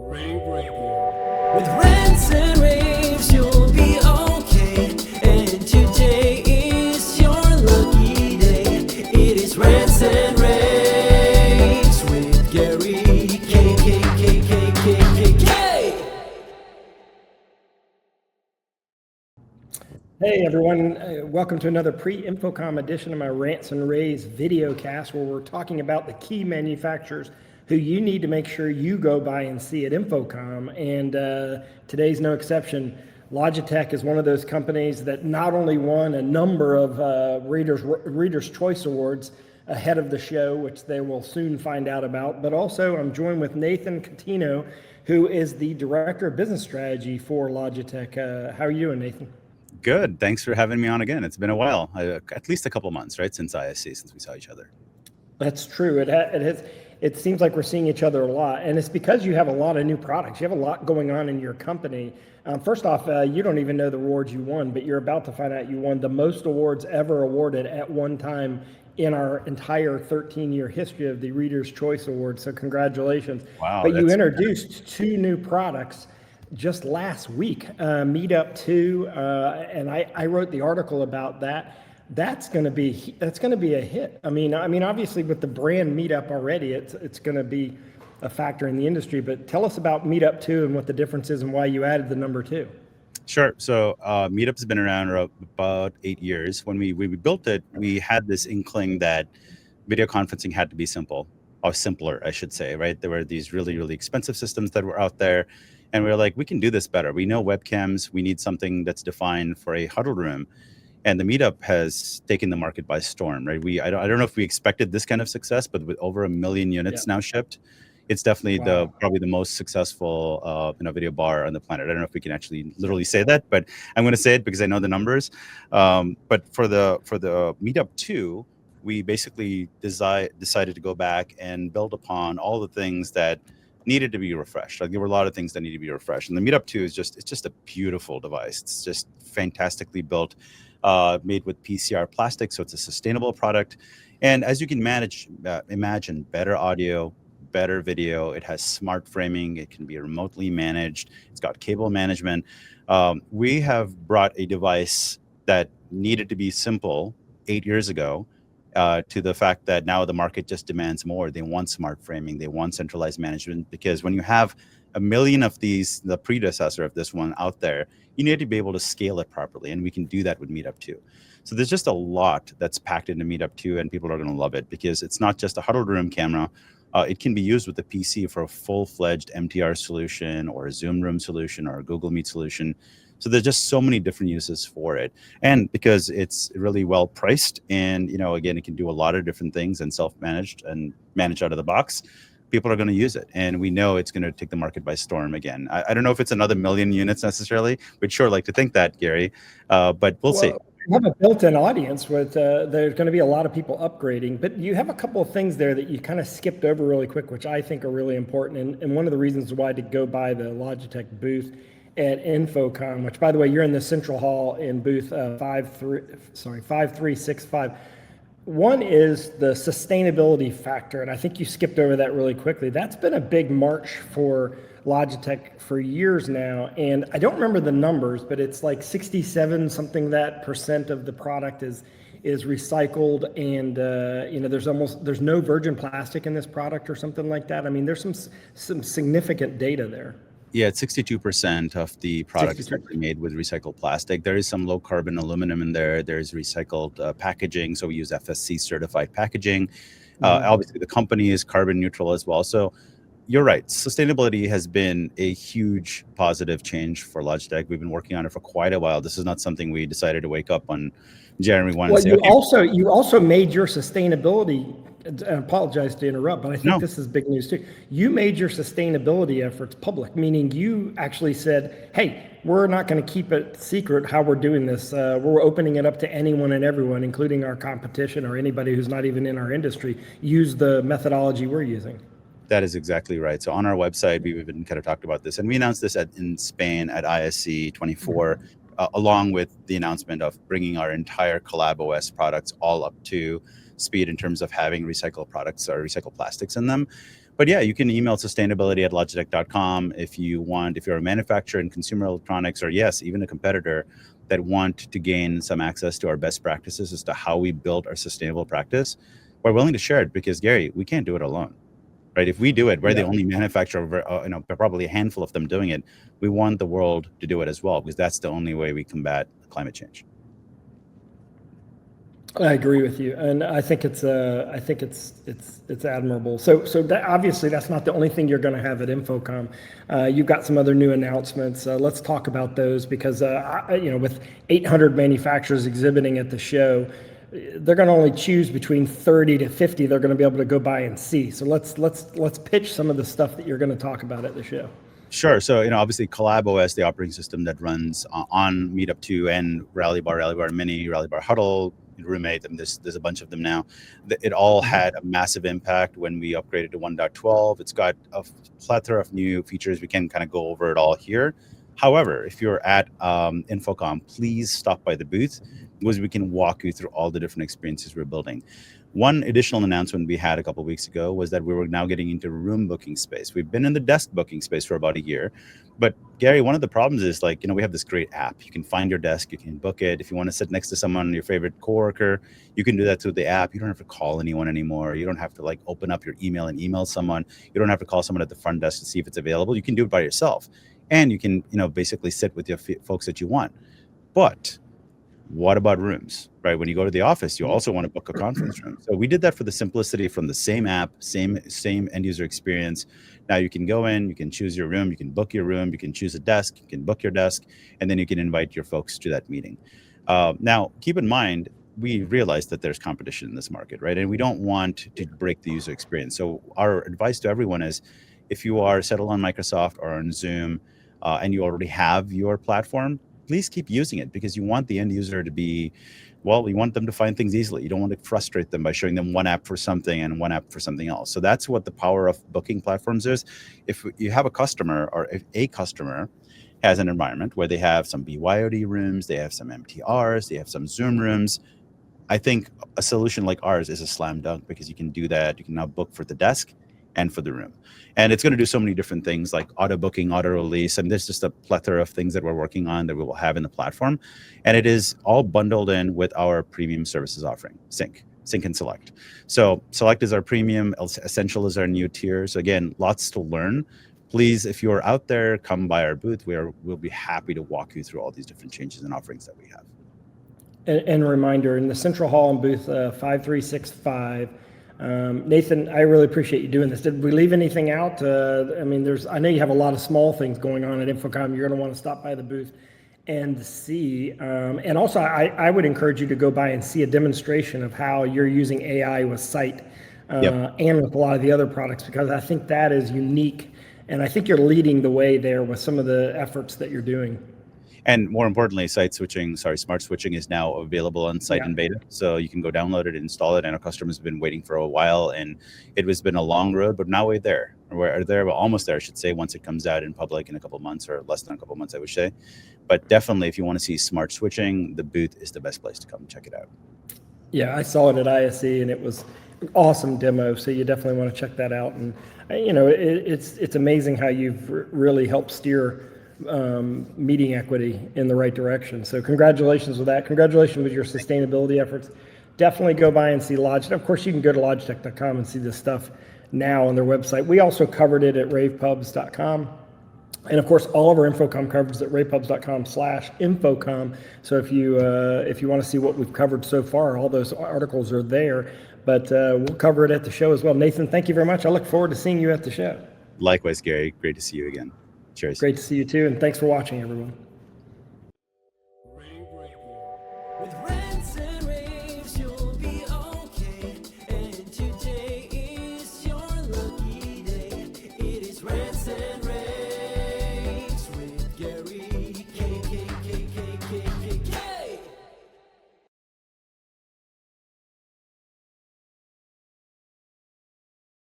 rAVe Radio. With rants and raves, you'll be okay. And today is your lucky day. It is rants and raves with Gary K. Hey everyone, welcome to another pre-InfoComm edition of my Rants and Raves videocast, where we're talking about the key manufacturers who you need to make sure you go by and see at InfoComm. And today's no exception. Logitech is one of those companies that not only won a number of Reader's Choice Awards ahead of the show, which they will soon find out about, but also I'm joined with Nathan Coutinho, who is the Director of Business Strategy for Logitech. How are you doing, Nathan? Good. Thanks for having me on again. It's been a while, at least a couple of months, right, since ISC, since we saw each other. That's true. It seems like we're seeing each other a lot, and it's because you have a lot of new products. You have a lot going on in your company. First off, you don't even know the awards you won, but you're about to find out you won the most awards ever awarded at one time in our entire 13-year history of the Reader's Choice Awards. So congratulations. Wow. But you introduced two new products just last week, MeetUp 2, and I wrote the article about that. That's going to be a hit. I mean, obviously with the brand MeetUp already, it's going to be a factor in the industry. But tell us about MeetUp 2 and what the difference is and why you added the number 2. Sure. So MeetUp's been around about 8 years. When we built it, we had this inkling that video conferencing had to be simple, or simpler, I should say, right? There were these really, really expensive systems that were out there. And we were like, we can do this better. We know webcams. We need something that's defined for a huddle room. And the MeetUp has taken the market by storm, right? I don't know if we expected this kind of success, but with over 1 million units now shipped, it's definitely probably the most successful video bar on the planet. I don't know if we can actually literally say that, but I'm going to say it because I know the numbers. But for the MeetUp 2, we basically decided to go back and build upon all the things that needed to be refreshed. Like, there were a lot of things that needed to be refreshed, and the MeetUp 2 is just a beautiful device. It's just fantastically built, made with PCR plastic, so it's a sustainable product. And as you can imagine, better audio, better video. It has smart framing. It can be remotely managed. It's got cable management. We have brought a device that needed to be simple 8 years ago, to the fact that now the market just demands more. They want smart framing. They want centralized management, because when you have 1 million of these, the predecessor of this one out there, you need to be able to scale it properly. And we can do that with MeetUp 2. So there's just a lot that's packed into MeetUp 2, and people are going to love it because it's not just a huddle room camera. It can be used with the PC for a full-fledged MTR solution, or a Zoom room solution, or a Google Meet solution. So there's just so many different uses for it. And because it's really well priced, and again, it can do a lot of different things and self-managed and managed out of the box, people are going to use it. And we know it's going to take the market by storm again. I don't know if it's another 1 million units necessarily. We'd sure like to think that, Gary, but we'll see. You have a built-in audience with there's going to be a lot of people upgrading, but you have a couple of things there that you kind of skipped over really quick, which I think are really important. And one of the reasons why to go by the Logitech booth at InfoComm, which, by the way, you're in the Central Hall in booth 5365. One is the sustainability factor, and I think you skipped over that really quickly. That's been a big march for Logitech for years now, and I don't remember the numbers, but it's like 67 something that percent of the product is recycled, and there's no virgin plastic in this product or something like that. I mean, there's some significant data there. Yeah, it's 62% of the product is actually made with recycled plastic. There is some low carbon aluminum in there. There's recycled packaging, so we use FSC certified packaging. Obviously, the company is carbon neutral as well. So you're right. Sustainability has been a huge positive change for Logitech. We've been working on it for quite a while. This is not something we decided to wake up on January 1 and say, you also made your sustainability, I apologize to interrupt, but I think this is big news too. You made your sustainability efforts public, meaning you actually said, hey, we're not going to keep it secret how we're doing this. We're opening it up to anyone and everyone, including our competition or anybody who's not even in our industry, use the methodology we're using. That is exactly right. So on our website, we've been kind of talked about this, and we announced this in Spain at ISC 24, along with the announcement of bringing our entire CollabOS products all up to speed in terms of having recycled products or recycled plastics in them. But yeah, you can email sustainability@logitech.com if you're a manufacturer in consumer electronics, or yes, even a competitor that want to gain some access to our best practices as to how we build our sustainable practice. We're willing to share it because, Gary, we can't do it alone. Right? If we do it, we're the only manufacturer, probably a handful of them doing it. We want the world to do it as well, because that's the only way we combat climate change. I agree with you, and I think it's admirable. So that, obviously that's not the only thing you're going to have at InfoComm. You've got some other new announcements. Let's talk about those, because with 800 manufacturers exhibiting at the show, they're going to only choose between 30 to 50 they're going to be able to go by and see. So let's pitch some of the stuff that you're going to talk about at the show. Sure. So, obviously CollabOS, the operating system that runs on MeetUp 2 and rAVe Mini, rAVe Huddle, Roommate, and there's a bunch of them now. It all had a massive impact when we upgraded to 1.12. It's got a plethora of new features. We can kind of go over it all here. However, if you're at InfoComm, please stop by the booth, because we can walk you through all the different experiences we're building. One additional announcement we had a couple of weeks ago was that we were now getting into room booking space. We've been in the desk booking space for about a year. But Gary, one of the problems is, we have this great app. You can find your desk, you can book it. If you want to sit next to someone, your favorite coworker, you can do that through the app. You don't have to call anyone anymore. You don't have to open up your email and email someone. You don't have to call someone at the front desk to see if it's available. You can do it by yourself. And you can, basically sit with your folks that you want. But what about rooms, right? When you go to the office, you also want to book a conference room. So we did that for the simplicity from the same app, same end user experience. Now you can go in, you can choose your room, you can book your room, you can choose a desk, you can book your desk, and then you can invite your folks to that meeting. Now, keep in mind, we realize that there's competition in this market, right? And we don't want to break the user experience. So our advice to everyone is, if you are settled on Microsoft or on Zoom, and you already have your platform, please keep using it, because you want the end user to be, you want them to find things easily. You don't want to frustrate them by showing them one app for something and one app for something else. So that's what the power of booking platforms is. If you have a customer, or if a customer has an environment where they have some BYOD rooms, they have some MTRs, they have some Zoom rooms, I think a solution like ours is a slam dunk, because you can do that. You can now book for the desk and for the room. And it's going to do so many different things, like auto booking, auto release. And there's just a plethora of things that we're working on that we will have in the platform. And it is all bundled in with our premium services offering, Sync and Select. So Select is our premium, Essential is our new tier. So again, lots to learn. Please, if you're out there, come by our booth. We'll be happy to walk you through all these different changes and offerings that we have. And a reminder, in the Central Hall in booth 5365, Nathan, I really appreciate you doing this. Did we leave anything out? I know you have a lot of small things going on at InfoComm. You're going to want to stop by the booth and see. And also, I would encourage you to go by and see a demonstration of how you're using AI with Sight and with a lot of the other products, because I think that is unique. And I think you're leading the way there with some of the efforts that you're doing. And more importantly, smart switching is now available on site in beta. So you can go download it, install it. I know customers have been waiting for a while, and it has been a long road, but now we're there. We're almost there, I should say, once it comes out in public in a couple of months, or less than a couple of months, I would say. But definitely, if you want to see smart switching, the booth is the best place to come check it out. Yeah, I saw it at ISE, and it was an awesome demo. So you definitely want to check that out. And it's amazing how you've really helped steer meeting equity in the right direction. So congratulations with that. Congratulations with your sustainability efforts. Definitely go by and see Logitech. Of course, you can go to logitech.com and see this stuff now on their website. We also covered it at ravepubs.com. And of course, all of our InfoComm coverage is at ravepubs.com/InfoComm. So if you want to see what we've covered so far, all those articles are there. But we'll cover it at the show as well. Nathan, thank you very much. I look forward to seeing you at the show. Likewise, Gary. Great to see you again. Cheers. Great to see you too, and thanks for watching, everyone. With rants and raves.